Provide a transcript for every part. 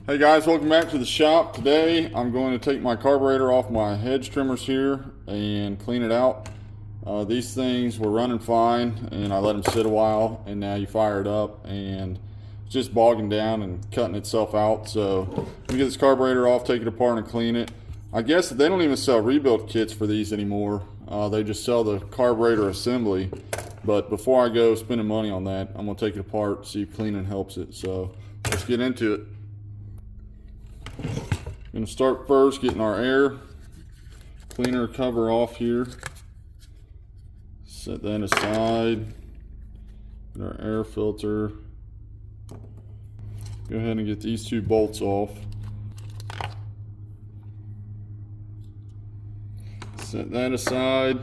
Hey guys, welcome back to the shop. Today I'm going to take my carburetor off my hedge trimmers here and clean it out. These things were running fine and I let them sit a while, and now you fire it up and it's just bogging down and cutting itself out. So let me get this carburetor off, take it apart and clean it. I guess they don't even sell rebuild kits for these anymore. They just sell the carburetor assembly. But before I go spending money on that, I'm going to take it apart, see if cleaning helps it. So let's get into it. Going to start first getting our air cleaner cover off here. Set that aside. Get our air filter. Go ahead and get these two bolts off. Set that aside.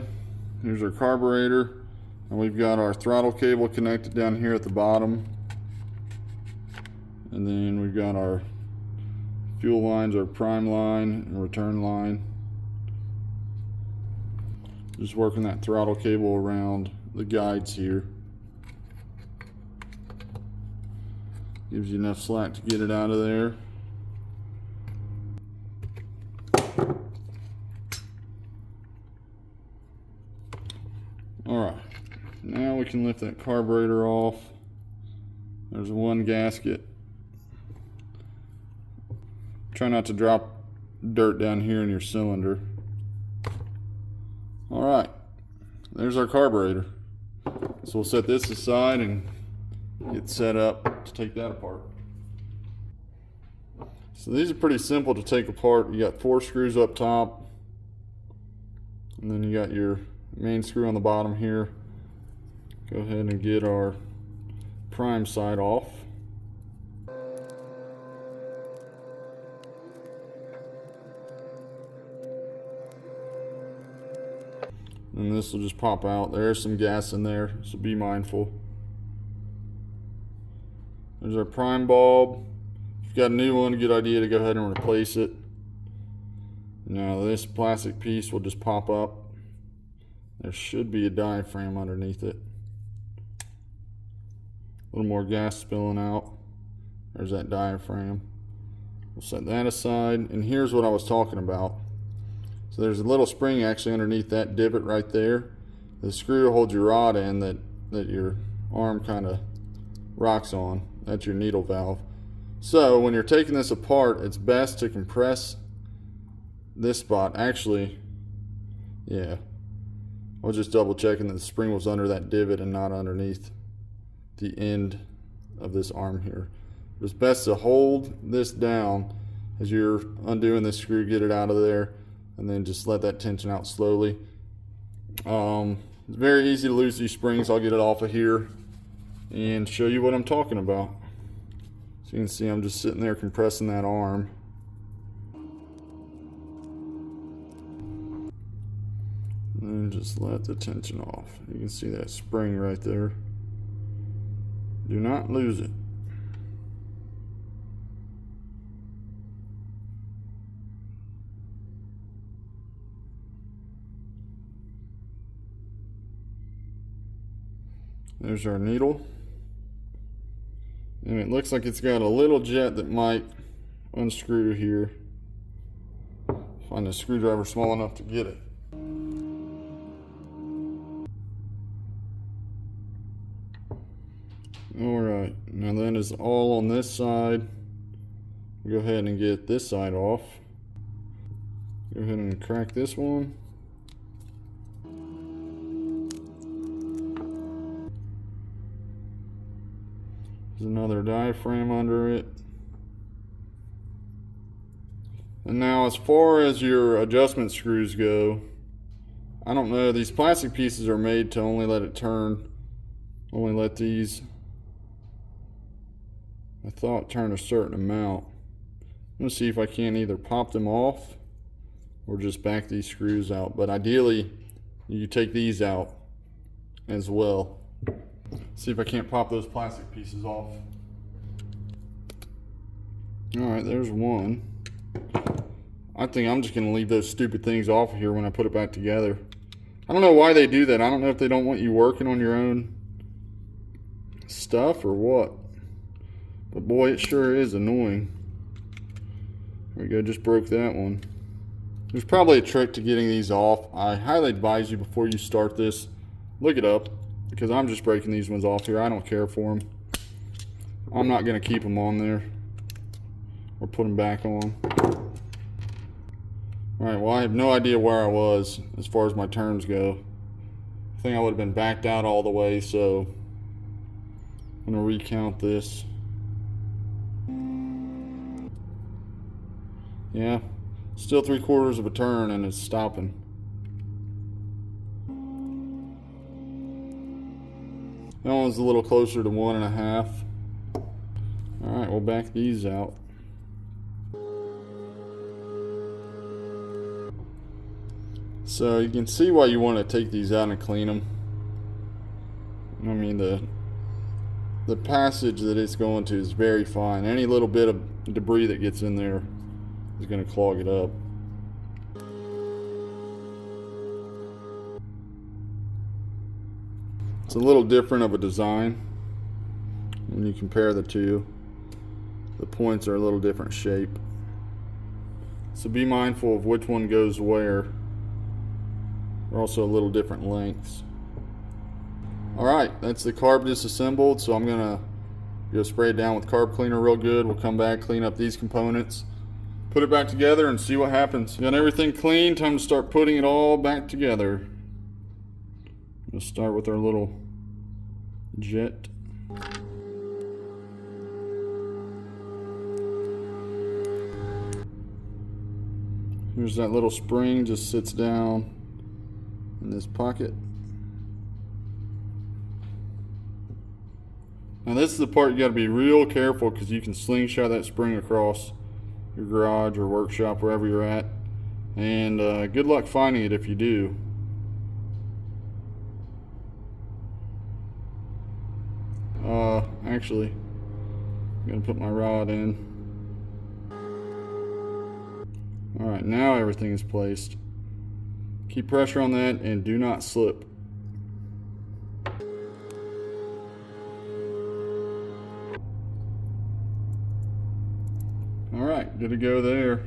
Here's our carburetor. And we've got our throttle cable connected down here at the bottom. And then we've got our fuel lines, our prime line and return line. Just working that throttle cable around the guides here. Gives you enough slack to get it out of there. Alright, now we can lift that carburetor off. There's one gasket. Try not to drop dirt down here in your cylinder. Alright, there's our carburetor. So we'll set this aside and get set up to take that apart. So these are pretty simple to take apart. You got 4 screws up top, and then you got your main screw on the bottom here. Go ahead and get our prime side off. And this will just pop out. There's some gas in there, so be mindful. There's our prime bulb. If you've got a new one, a good idea to go ahead and replace it. Now this plastic piece will just pop up. There should be a diaphragm underneath it. A little more gas spilling out. There's that diaphragm. We'll set that aside. And here's what I was talking about. So there's a little spring actually underneath that divot right there. The screw holds your rod in that your arm kind of rocks on. That's your needle valve. So when you're taking this apart, it's best to compress this spot. Actually, yeah, I was just double checking that the spring was under that divot and not underneath the end of this arm here. It's best to hold this down as you're undoing this screw, get it out of there, and then just let that tension out slowly. It's very easy to lose these springs. I'll get it off of here and show you what I'm talking about. So you can see I'm just sitting there compressing that arm. And just let the tension off. You can see that spring right there. Do not lose it. There's our needle. And it looks like it's got a little jet that might unscrew here. Find a screwdriver small enough to get it. Alright, now that is all on this side. Go ahead and get this side off. Go ahead and crack this one. There's another diaphragm under it. And now as far as your adjustment screws go, I don't know, these plastic pieces are made to only let it turn, only let these, I thought, turn a certain amount. I'm going to see if I can either pop them off or just back these screws out. But ideally, you take these out as well. See if I can't pop those plastic pieces off. Alright, there's one. I think I'm just going to leave those stupid things off of here when I put it back together. I don't know why they do that. I don't know if they don't want you working on your own stuff or what. But boy, it sure is annoying. There we go, just broke that one. There's probably a trick to getting these off. I highly advise you before you start this, look it up, because I'm just breaking these ones off here. I don't care for them. I'm not going to keep them on there or put them back on. Alright, well I have no idea where I was as far as my turns go. I think I would have been backed out all the way, so I'm going to recount this. Yeah, still 3/4 of a turn and it's stopping. That one's a little closer to 1.5. Alright, we'll back these out. So you can see why you want to take these out and clean them. I mean, the passage that it's going to is very fine. Any little bit of debris that gets in there is going to clog it up. It's a little different of a design when you compare the two. The points are a little different shape. So be mindful of which one goes where. They're also a little different lengths. Alright, that's the carb disassembled, so I'm gonna go spray it down with carb cleaner real good. We'll come back, clean up these components, put it back together and see what happens. Got everything clean, time to start putting it all back together. We'll start with our little jet. Here's that little spring, just sits down in this pocket. Now this is the part you got to be real careful, because you can slingshot that spring across your garage or workshop, wherever you're at, and good luck finding it if you do. Actually, I'm gonna put my rod in. Alright, now everything is placed. Keep pressure on that and do not slip. Alright, good to go there.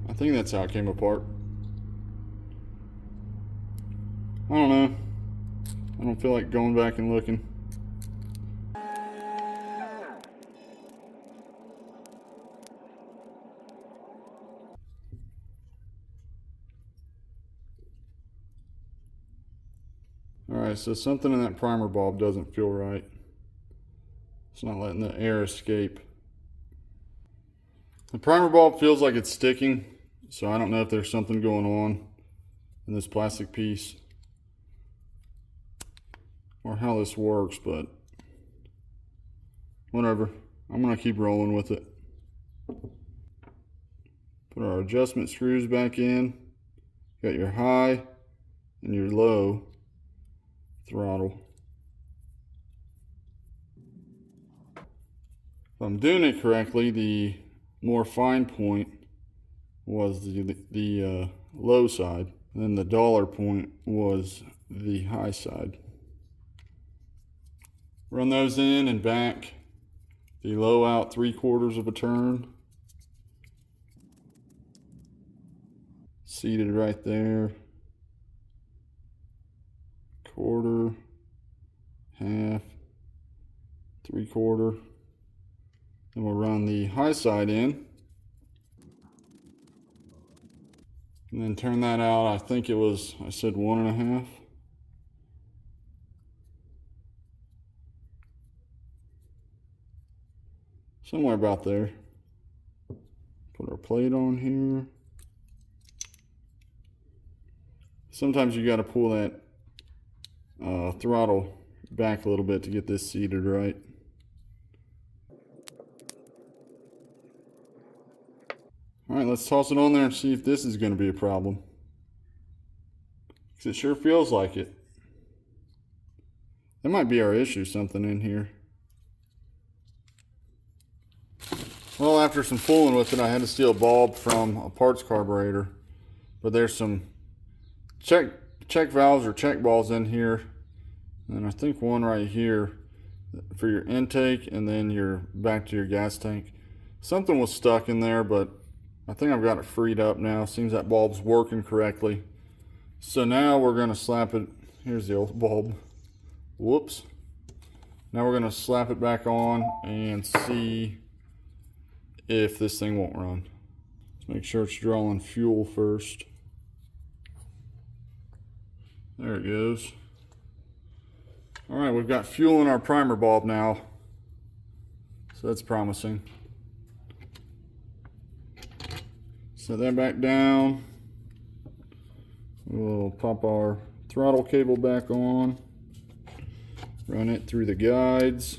I think that's how it came apart. I don't know. I don't feel like going back and looking. Alright, so something in that primer bulb doesn't feel right. It's not letting the air escape. The primer bulb feels like it's sticking, so I don't know if there's something going on in this plastic piece or how this works, but whatever. I'm gonna keep rolling with it. Put our adjustment screws back in. Got your high and your low throttle. If I'm doing it correctly, the more fine point was the low side, and then the dollar point was the high side. Run those in and back. The low out 3/4 of a turn. Seated right there. 1/4, half, 3/4. Then we'll run the high side in. And then turn that out. I think it was, I said 1.5. Somewhere about there. Put our plate on here. Sometimes you got to pull that throttle back a little bit to get this seated right. Alright, let's toss it on there and see if this is going to be a problem. Because it sure feels like it. That might be our issue, something in here. Well, after some fooling with it, I had to steal a bulb from a parts carburetor. But there's some check valves or check balls in here. And I think one right here for your intake, and then you're back to your gas tank. Something was stuck in there, but I think I've got it freed up now. Seems that bulb's working correctly. So now we're gonna slap it. Here's the old bulb. Whoops. Now we're gonna slap it back on and see if this thing won't run. Let's make sure it's drawing fuel first. There it goes. All right, we've got fuel in our primer bulb now, so that's promising. Set that back down. We'll pop our throttle cable back on, run it through the guides.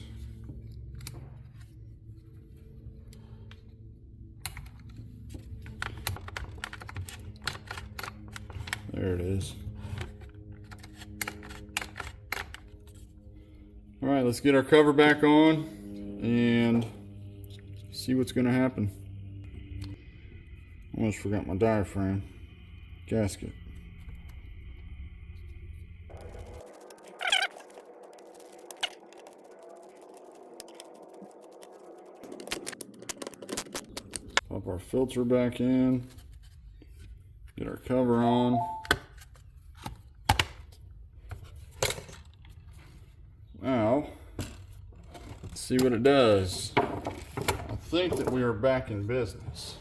There it is. All right, let's get our cover back on and see what's going to happen. Almost forgot my diaphragm gasket. Pop our filter back in, get our cover on. Now, let's see what it does. I think that we are back in business.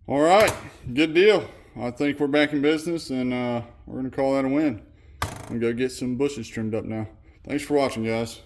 All right, good deal. I think we're back in business, and we're going to call that a win. I'm going to go get some bushes trimmed up now. Thanks for watching, guys.